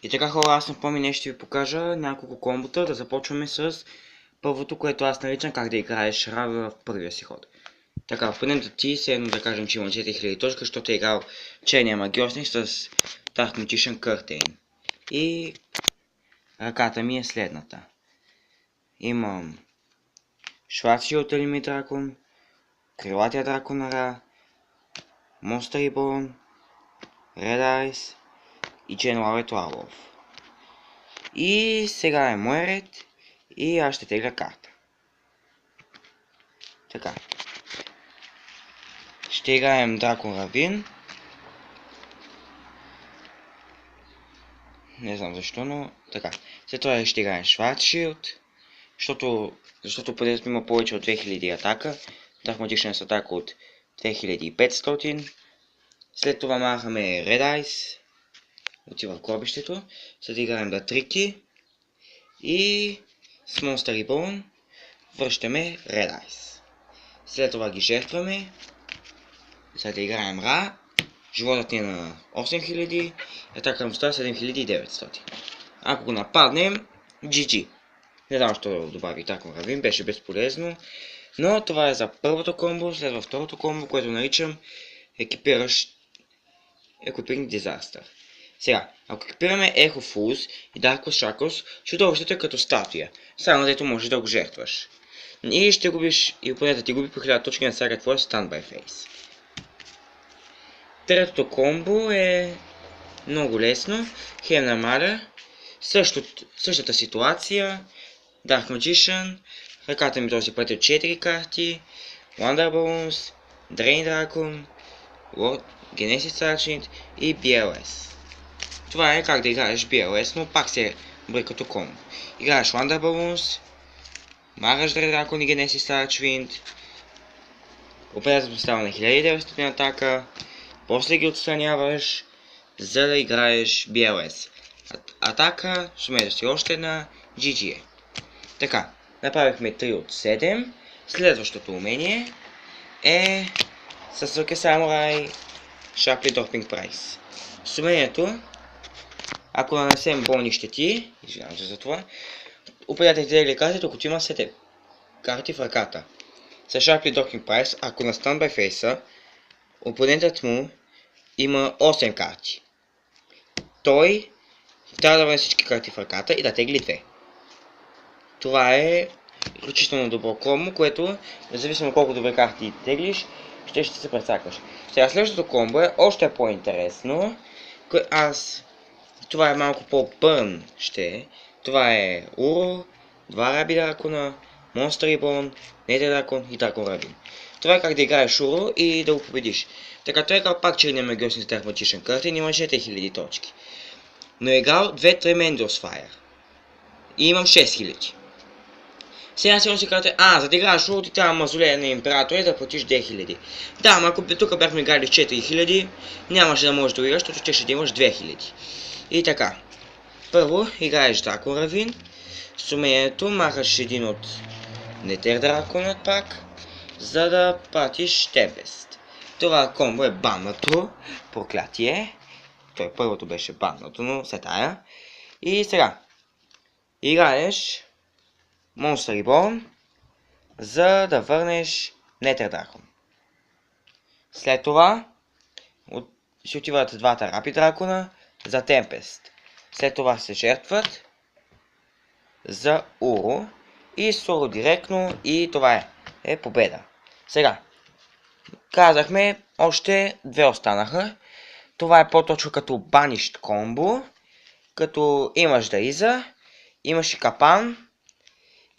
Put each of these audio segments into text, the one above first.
И така хора, аз на по-мине ще ви покажа няколко комбота. Да започваме с първото, което аз наричам как да играеш Ра в първия си ход. Така, опонентът ти, седно да кажем, че има 4000 точка, защото е играл черния магиосник с Dark Magician Curtain. И ръката ми е следната. Имам Schwarzschild Elimi Дракон, Крилатия дракон на Ра, Monster Reborn, Red Eyes и General Warlord. И сега е мой ред и аз ще тегля карта. Така. Ще играем Дракон Равин. Не знам защо, но така. След това ще играем Schwarzschild, защото поне има повече от 2000 атака. Dark Magician с атака от 2500. След това махаме Red Eyes. Отива в гробището. След да играем Датрики. И с Monster Reborn връщаме Red Eyes. След това ги жертваме. След да играем Ра. Животът ни е на 8000, атака му става 7900. Ако го нападнем, GG. Не знам защо добави Дракон Равин, беше безполезно. Но това е за първото комбо, следва второто комбо, което наричам екипиращ Equipping Disaster. Сега, ако екипираме Echo Fools и Dark Shackles, чудовището е като статуя, само дето можеш да го жертваш. И ще губиш, и опонентът ти губи по 1000 точки на всяка твоя Standby Phase. Третото комбо е много лесно. Хем намаля. Същата ситуация. Dark Magician. Ръката ми този път е 4 карти. Wonder Balloons. Drain Dragon. Genesis Archant и BLS. Това е как да играеш BLS, но пак се брои като комбо. Играеш Wonder Balloons. Мараш Drain Dragon и Genesis Archant. Определят става на 1900 атака. После ги отстраняваш, за да играеш BLS. Атака, сумееш си още една, GG е. Така, направихме 3 от 7. Следващото умение е Sasuke Samurai Sharply Dropping Price. С умението, ако нанесем болни щети, извинявам се за това, определяте тегли карти, докато има 7 карти в ръката. С Sharply Dropping Price, ако на Standby Phase опонентът му има 8 карти. Той трябва да върне всички карти в ръката и да тегли 2. Това е изключително добро комбо, което, независимо колко добре карти теглиш, ще се прецакаш. Сега следващото комбо е още по-интересно. Това е малко по-бърн Това е Уро, 2 Раби Дракона, Monster Reborn, Nether Дракон и Дракон Рабин. Това е как да играеш Уро и да го победиш. Така, той е играл пак черния магиосник с Dark Magician Curtain и има 4000 точки. Но е играл 2 Tremendous Fire. И имам 6000. Сега сигурно си казвате, за да играеш Уро ти трябва мазолея на императора и да платиш 2000. Да, ама ако тук бяхме играли 4000, нямаше да можеш да го играш, защото ще имаш 2000. И така. Първо играеш Дракон Равин. С умението махаш един от Nether Драконът пак, за да пратиш Tempest. Това комбо е баннато, проклятие. Той първото беше баннато, но се тая. И сега. Играеш Monster Reborn, за да върнеш Nether Дракон. След това си отиват двата Рапи Дракона за Tempest. След това се жертват за Уро и Суро директно и това е победа. Сега. Казахме, още 2 останаха. Това е по-точно като банищ комбо. Като имаш Даиза, имаш и Капан.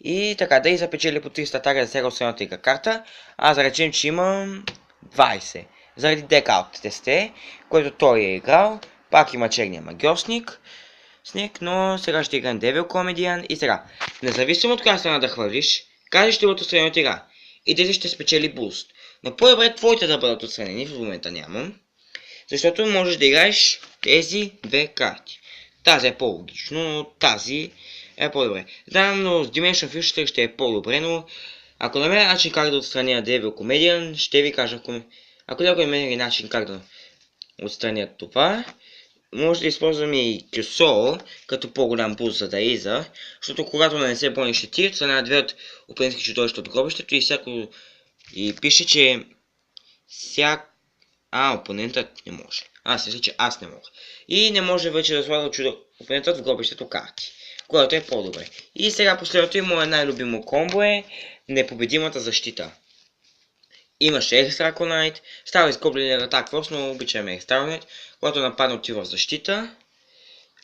И така, Даиза печели по 300 атака за всяка останалата игра карта. Аз да речем, че имам 20. Заради декаутите сте, което той е играл. Пак има черния магиосник. Но сега ще играем Devil Comedian. И сега, независимо от коя страна да хвърлиш, кажеш ще бъдат отстранени от игра. И тези ще спечели буст. Но по-добре твоите да бъдат отстранени, в момента нямам. Защото можеш да играеш тези 2 карти. Тази е по-логично, но тази е по-добре. Знам, но с Dimension Future ще е по-добре, но ако намеря начин как да отстраня Devil Comedian, ще ви кажа. Ако някой намери начин как да отстраня това, може да използваме и Кюсо, като по-голям буст за Даиза, защото когато нанесе бойни щити, цена 2 от опонентски чудовища от гробището и всяко... И пише, че опонентът не може. Аз мисля, че аз не мога. И не може вече да слага опонентът в гробището карти, което е по-добре. И сега последното и мое най-любимо комбо е непобедимата защита. Имаш Екстраконайт, става изгоблен атак форс, но обичаме Екстраконайт, когато нападне отива в защита.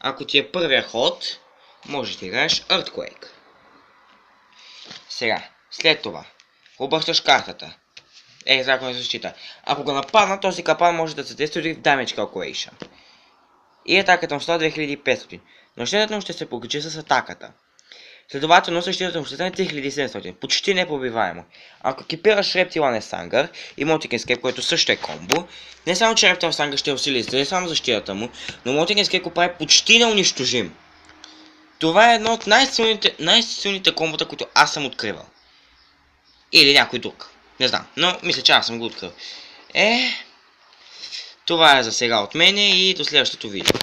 Ако ти е първия ход, можеш да играеш Earthquake. Сега, след това, обръщаш картата. Екстраконайт защита. Ако го нападна, този капан може да се действа дори в Damage Calculation. И атаката му става 2500, но щетата му ще се покачи с атаката. Следователно същината му ще стане 3700, почти непробиваемо. Ако екипираш Reptilian Sangър и Mortingen Escape, което също е комбо, не само че Reptilian Sangър ще усили не само защитата му, но Mortingen Escape го прави почти неунищожим. Това е едно от най-силните комбота, които аз съм откривал. Или някой друг. Не знам, но мисля, че аз съм го открил. Това е за сега от мене и до следващото видео.